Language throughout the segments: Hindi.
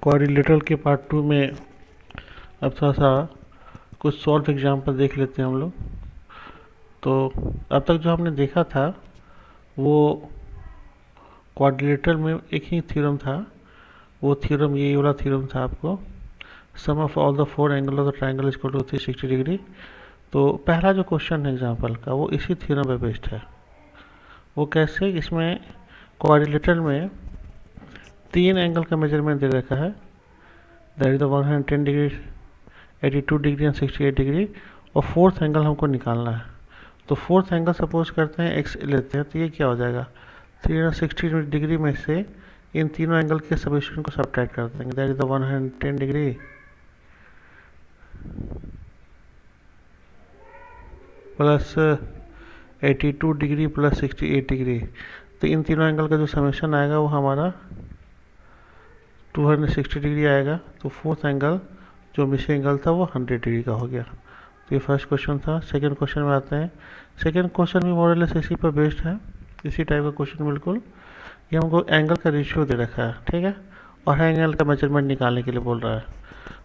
क्वाड्रिलेटरल के पार्ट 2 में अब थोड़ा सा कुछ सॉल्व एग्जाम्पल देख लेते हैं हम लोग। तो अब तक जो हमने देखा था वो क्वाड्रिलेटरल में एक ही थ्योरम था। वो थ्योरम ये वाला थ्योरम था आपको, sum of all the four angle of the triangle is equal to 360 degree. तो पहला जो क्वेश्चन है एग्जाम्पल का वो इसी थ्योरम पे बेस्ड है। वो कैसे, इसमें क्वाड्रिलेटरल में तीन एंगल का मेजरमेंट दे रखा है, that is the 110 degree, 82 degree and 68 degree, और फोर्थ एंगल हमको निकालना है। तो फोर्थ एंगल सपोज करते हैं x लेते हैं, तो ये क्या हो जाएगा, 360 डिग्री में से इन तीनों एंगल के समेशन को सब्ट्रैक्ट कर देंगे, that is the 110 degree plus 82 degree plus 68 degree. तो इन तीनों एंगल का जो समेशन आएगा वो हमारा 260 डिग्री आएगा। तो फोर्थ एंगल जो मिसिंग एंगल था वो 100 डिग्री का हो गया। तो ये फर्स्ट क्वेश्चन था। सेकंड क्वेश्चन में आते हैं। सेकंड क्वेश्चन भी मोरलेस इसी पर बेस्ड है, इसी टाइप का क्वेश्चन बिल्कुल। ये हमको एंगल का रेशियो दे रखा है, ठीक है, और एंगल का मेजरमेंट निकालने के लिए बोल रहा है।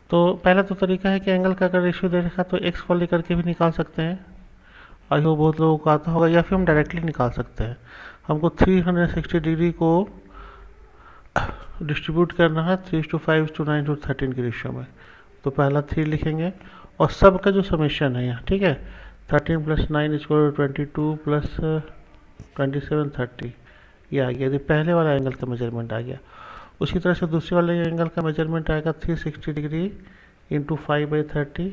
तो पहला तो तरीका है कि एंगल का अगर रेशियो दे रखा है तो एक्स को लेकर के भी निकाल सकते हैं, आई होप बहुत लोगों को आता होगा, या फिर हम डायरेक्टली निकाल सकते हैं। हमको 360 डिग्री को डिस्ट्रीब्यूट करना है 3:5:9:13 के रेशियो में। तो पहला 3 लिखेंगे और सब का जो समेशन है यहाँ, ठीक है, 13 + 9 = 22 + 27 30, ये आ गया। ये पहले वाला एंगल का मेजरमेंट आ गया। उसी तरह से दूसरे वाले एंगल का मेजरमेंट आएगा 360 डिग्री इंटू 5/30,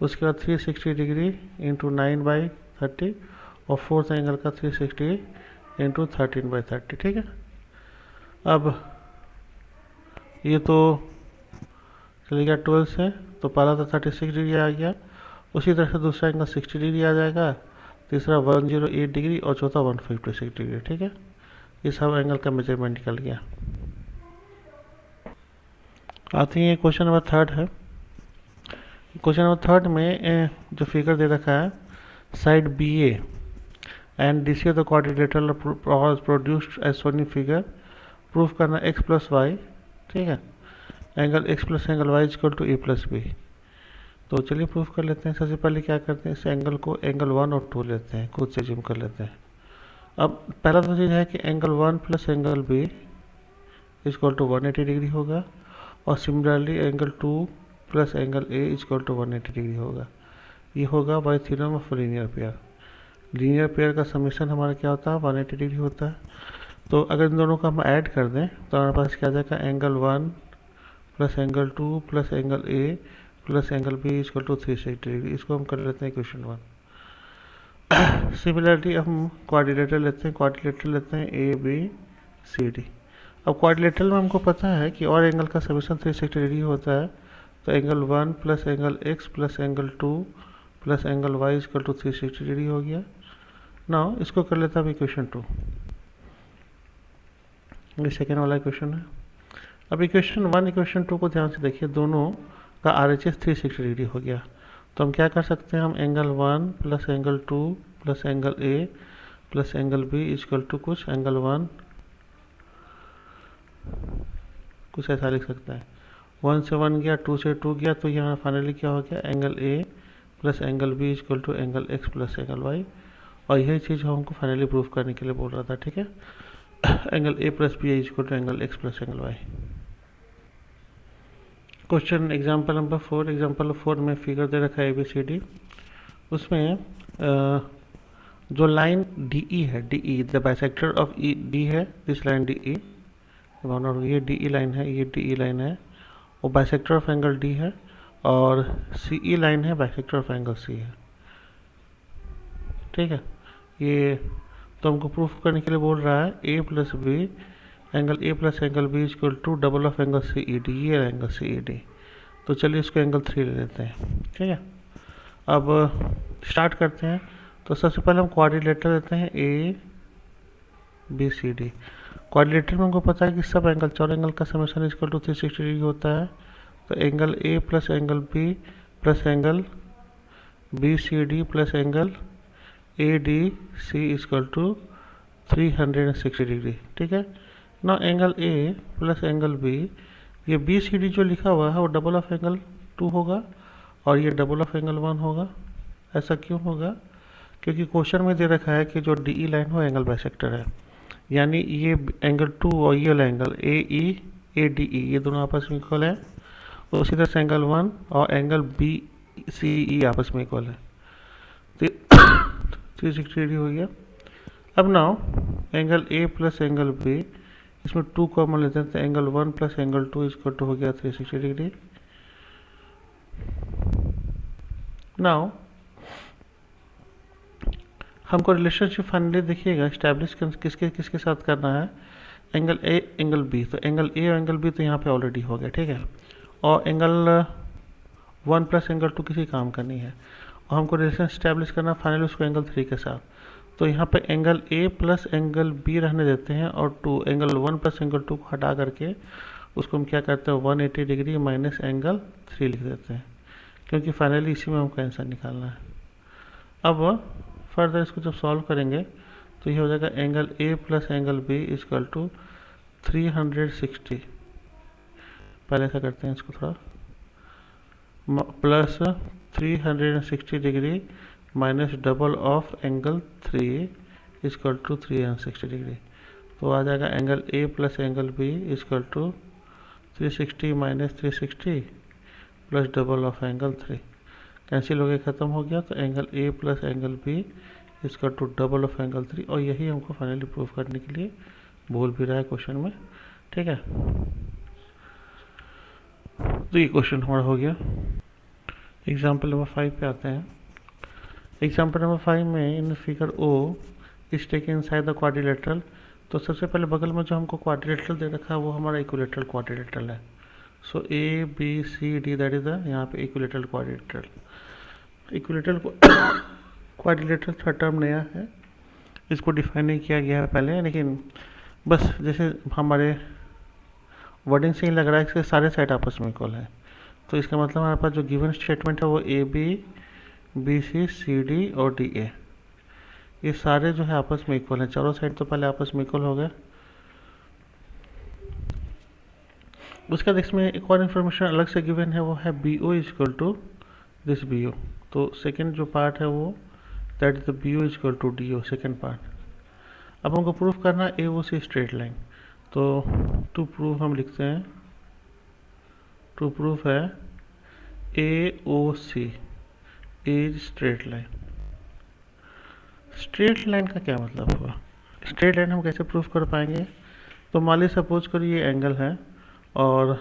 उसके बाद 360 डिग्री इंटू 9/30, और फोर्थ एंगल का 360 इंटू 13/30, ठीक है। अब ये तो चले गया 12 से, तो पहला तो 36 डिग्री आ गया। उसी तरह से दूसरा एंगल 60 डिग्री आ जाएगा, तीसरा 108 डिग्री और चौथा 156 डिग्री, ठीक है। ये सब एंगल का मेजरमेंट निकल गया। आते हैं क्वेश्चन नंबर थर्ड है। क्वेश्चन नंबर थर्ड में जो फिगर दे रखा है, side B A and D C of the quadrilateral produced as shown in figure, proof करना x + y, ठीक है, angle x + angle y = a + b। तो चलिए प्रूफ कर लेते हैं। सबसे पहले क्या करते हैं, इस एंगल को एंगल 1 और 2 लेते हैं, खुद से जिम कर लेते हैं। अब पहला तो चीज़ है कि एंगल 1 + एंगल b = 180 डिग्री होगा, और similarly angle 2 + angle a = 180 degree होगा। ये होगा bye theorem of linear pair. Linear pair का समेशन हमारा क्या होता है, 180 डिग्री होता है। तो अगर इन दोनों का हम ऐड कर दें तो हमारे पास क्या आ जाएगा, angle 1 + angle 2 + angle a + angle b = 360 degree. इसको हम कर लेते हैं क्वेश्चन 1। सिमिलरली हम क्वाड्रिलेटरल लेते हैं ए बी सी डी। अब क्वाड्रिलेटरल में हमको पता है कि और एंगल का समेशन 360 डिग्री होता है। तो angle 1 + angle x + angle 2 + angle y = 360 degree हो गया। नाउ इसको कर लेता हूँ इक्वेशन 2। ये सेकेंड वाला इक्वेशन है। अब इक्वेशन 1 इक्वेशन 2 को ध्यान से देखिए, दोनों का RHS 360 डिग्री हो गया। तो हम क्या कर सकते हैं, हम angle 1 + angle 2 + angle a + angle b = कुछ एंगल 1 कुछ ऐसा लिख सकते हैं। 1 से 1 गया, 2 से 2 गया, तो यहाँ फाइनली क्या हो गया, angle a + angle b = angle x + angle y। और यही चीज़ हमको फाइनली प्रूफ करने के लिए बोल रहा था, ठीक है। Angle a + b = angle x + angle y। Question example number 4। Example 4 में फिगर दे रखा है ABCD। उसमें जो लाइन DE है, DE the bisector of D है, दिस लाइन DE, ये DE लाइन है, ये DE लाइन है, और बाइसेक्टर ऑफ एंगल D है, और CE लाइन है, बाइसेक्टर ऑफ एंगल C है, ठीक है। ये तो हमको प्रूफ करने के लिए बोल रहा है A + B, angle A + angle B = double of angle CED, ये एंगल CED। तो चलिए इसको एंगल 3 ले लेते हैं, ठीक है। अब स्टार्ट करते हैं। तो सबसे पहले हम क्वाड्रिलेटरल लेते हैं ABCD। क्वाड्रिलेटरल में हमको पता है कि सब एंगल, चार एंगल का समेशन = 360 डिग्री होता है। तो angle A + angle B + angle BCD + angle ADC = 360 degree, ठीक है। ना एंगल A + एंगल B, ये बी सी डी जो लिखा हुआ है वो डबल ऑफ एंगल 2 होगा और ये डबल ऑफ एंगल 1 होगा। ऐसा क्यों होगा? क्योंकि क्वेश्चन में दे रखा है कि जो डी ई लाइन हो एंगल बाइसेक्टर है, यानी ये एंगल 2 और ये वाला angle A E A D E ये दोनों आपस में इक्वल है। उसी तरह से एंगल 1 और एंगल बी सी ई आपस में इक्वल है। तो 360 डिग्री हो गया। अब now angle A plus angle B, इसमें 2 कॉमन लेते हैं तो angle 1 plus angle 2 equal to हो गया 360 डिग्री। नाउ हमको रिलेशनशिप फाइनली देखिएगा स्टैब्लिश किसके किसके साथ करना है, एंगल ए एंगल बी। तो एंगल ए और एंगल बी तो यहाँ पे ऑलरेडी हो गया, ठीक है। और एंगल 1 प्लस एंगल 2 किसी काम का नहीं है और हमको रिलेशन स्टैब्लिश करना फाइनली उसको एंगल 3 के साथ। तो यहाँ पे angle A plus angle B रहने देते हैं और 2 एंगल 1 प्लस एंगल 2 को हटा करके उसको हम क्या करते हैं 180 डिग्री माइनस एंगल 3 लिख देते हैं, क्योंकि फाइनली इसी में हमको आंसर निकालना है। अब फर्दर इसको जब सॉल्व करेंगे तो ये हो जाएगा angle A plus angle B equal to 360। पहले ऐसा करते हैं इसको थोड़ा, plus 360 degree minus double of angle 3 equal to 360 degree. तो आ जाएगा angle A plus angle B equal to 360 minus 360 plus double of angle 3। Cancel हो गया, ख़त्म हो गया। तो angle A plus angle B equal to double of angle 3, और यही हमको फाइनली प्रूव करने के लिए बोल भी रहा है क्वेश्चन में, ठीक है। तो ये क्वेश्चन हमारा हो गया। एग्जाम्पल नंबर 5 पे आते हैं। एग्जाम्पल नंबर 5 में in figure O is taken inside the quadrilateral. तो सबसे पहले बगल में जो हमको क्वाड्रिलेटरल दे रखा है वो हमारा इक्विलेटरल क्वाड्रिलेटरल है। So A B C D that is the यहाँ पे equilateral quadrilateral. Equilateral quadrilateral third term नया है, इसको डिफाइन नहीं किया गया है पहले, लेकिन बस जैसे हमारे वर्डिंग से ही लग रहा है कि सारे साइड आपस में इक्वल है। तो इसका मतलब हमारे पास जो गिवन स्टेटमेंट है वो A B C C D और डी ए, ये सारे जो है आपस में इक्वल है। चारों साइड तो पहले आपस में इक्वल हो गए। उसके बाद इसमें एक और इन्फॉर्मेशन अलग से गिवन है, वो है B O equal to this B O. तो सेकेंड जो पार्ट है वो that is the B O equal to D O, second part. अब हमको प्रूफ करना है A O C straight line. तो टू प्रूफ हम लिखते हैं, टू प्रूफ है A O C is straight line. Straight line का क्या मतलब हुआ? स्ट्रेट लाइन हम कैसे प्रूफ कर पाएंगे? तो मान ली सपोज करिए ये एंगल है और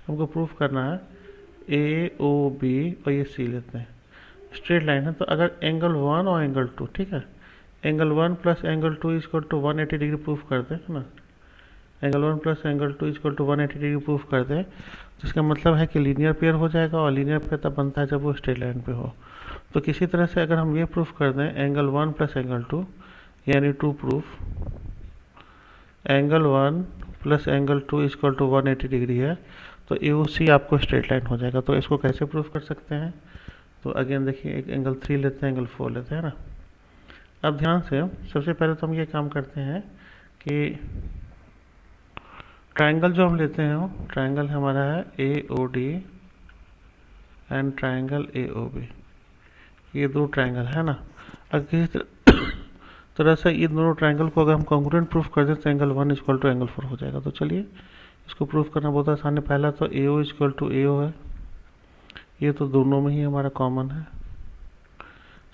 हमको प्रूफ करना है ए ओ बी और ये सी लेते हैं, स्ट्रेट लाइन है। तो अगर एंगल 1 और एंगल 2, ठीक है, angle 1 plus angle 2 equal to 180 degree proof करते हैं ना, angle 1 plus angle 2 equal to 180 degree proof करते हैं, तो इसका मतलब है कि लीनियर पेयर हो जाएगा, और लीनियर पेयर तब बनता है जब वो स्ट्रेट लाइन पे हो। तो किसी तरह से अगर हम ये प्रूफ कर दें एंगल 1 प्लस एंगल 2, यानी to proof angle 1 plus angle 2 equal to 180 degree है, तो ए ओ सी आपको स्ट्रेट लाइन हो जाएगा। तो इसको कैसे प्रूफ कर सकते हैं? तो अगेन देखिए, एक एंगल 3 लेते हैं, एंगल 4 लेते हैं ना। अब ध्यान से सबसे पहले तो हम ये काम करते हैं कि ट्राइंगल जो हम लेते हैं वो ट्राइंगल हमारा है A O D and triangle A O B. ये दो ट्राइंगल है ना। अगर किसी तरह से ये दोनों ट्राइंगल को अगर हम कॉन्ग्रुएंट प्रूफ कर दें तो एंगल 1 इक्वल टू एंगल 4 हो जाएगा। तो चलिए इसको प्रूफ करना बहुत आसान है। पहला तो ए ओ इक्वल टू ए ओ है, ये तो दोनों में ही हमारा कॉमन है।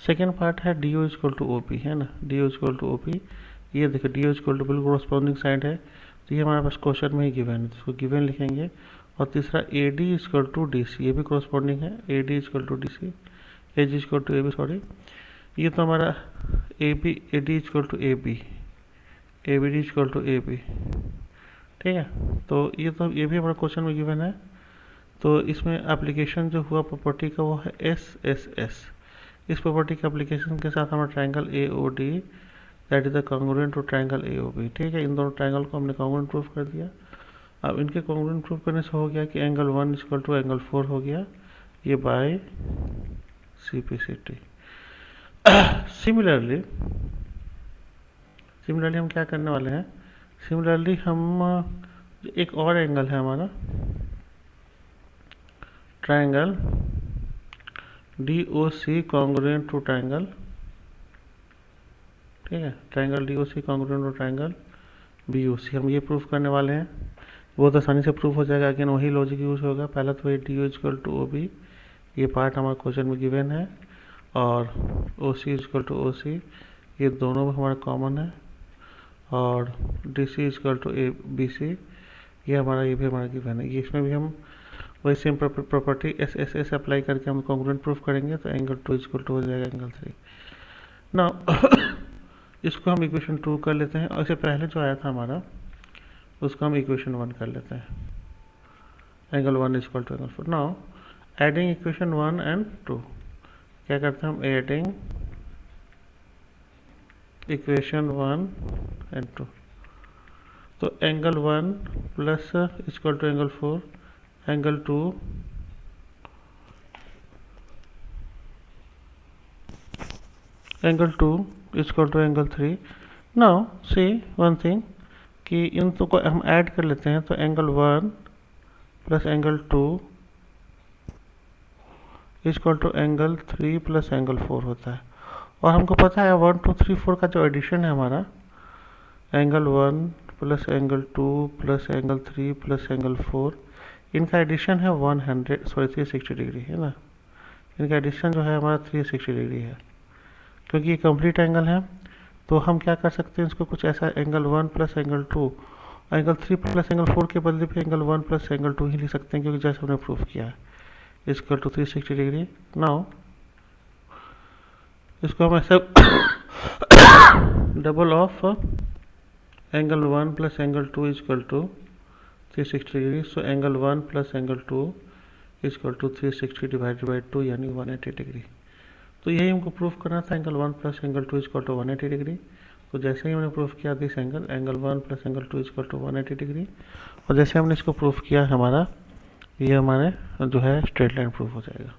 सेकेंड पार्ट है D O equal to O P, है ना, D O equal to O P. ये देखिए डी ओ इक्वल टू बिल्कुल कॉरस्पॉन्डिंग साइड है, तो ये हमारे पास क्वेश्चन में ही गिवन है, तो इसको गिवन लिखेंगे। और तीसरा A D equal to D C, ये भी कॉरस्पॉन्डिंग है, A D equal to D C, A G equal to A B, sorry. ये तो हमारा A B A D equal to A B, A B D equal to A B, ठीक है। तो ये भी हमारा क्वेश्चन में गिवन है। तो इसमें एप्लीकेशन जो हुआ प्रॉपर्टी का वो है एस एस एस। इस प्रॉपर्टी के एप्लीकेशन के साथ हमारा triangle A O D that is the congruent to triangle A O B, ठीक है। इन दोनों ट्राइंगल को हमने कॉन्ग्रुएंट प्रूफ कर दिया। अब इनके कॉन्ग्रुएंट प्रूफ करने से हो गया कि एंगल 1 इक्वल टू एंगल 4 हो गया, ये by C P C T. Similarly हम क्या करने वाले हैं, सिमिलरली हम एक और एंगल है हमारा triangle DOC congruent to triangle, ठीक है, triangle DOC congruent to triangle BOC, हम ये प्रूफ करने वाले हैं। बहुत आसानी से प्रूफ हो जाएगा, अगेन वही लॉजिक यूज होगा। पहला तो ये DO इक्वल टू OB, ये पार्ट हमारे क्वेश्चन में गिवन है, और OC इक्वल टू OC, ये दोनों हमारा कॉमन है, और DC इक्वल टू BC, ये भी हमारा गिवन है। ये इसमें भी हम वही सेम प्रॉपर्टी SSS अप्लाई करके हम कॉन्ग्रुएंट प्रूफ करेंगे, तो एंगल 2 इक्वल टू हो जाएगा एंगल 3। ना इसको हम इक्वेशन 2 कर लेते हैं, और इससे पहले जो आया था हमारा उसको हम इक्वेशन 1 कर लेते हैं, angle 1 equal to angle 4। Now adding equation 1 and 2, क्या करते हैं हम, एडिंग इक्वेशन 1 एंड 2, तो angle 1 plus equal to angle 4, angle 2 equal to angle 3। Now see one thing कि इन दो को हम ऐड कर लेते हैं, तो angle 1 plus angle 2 equal to angle 3 plus angle 4 होता है। और हमको पता है 1 2 3 4 का जो एडिशन है हमारा, angle 1 plus angle 2 plus angle 3 plus angle 4, इनका एडिशन है 360 डिग्री, है ना। इनका एडिशन जो है हमारा 360 डिग्री है। क्योंकि ये कंप्लीट एंगल है, तो हम क्या कर सकते हैं, इसको कुछ ऐसा angle 1 plus angle 2, angle 3 plus angle 4 के बदले भी एंगल 1 प्लस एंगल 2 ही लिख सकते हैं, क्योंकि जैसे हमने प्रूफ किया है, इक्वल टू 360 डिग्री। नाउ इसको हम ऐसा double of angle 1 plus angle 2 equal to 360 degree, so angle 1 plus angle 2 equal to 360 divided by 2, यानी 180 डिग्री। तो यही हमको प्रूफ करना था, angle 1 plus angle 2 equal to 180 degree. तो जैसे ही हमने प्रूफ किया this angle 1 plus angle 2 equal to 180 degree, और जैसे हमने इसको प्रूफ किया हमारा ये हमारे जो है स्ट्रेट लाइन प्रूफ हो जाएगा।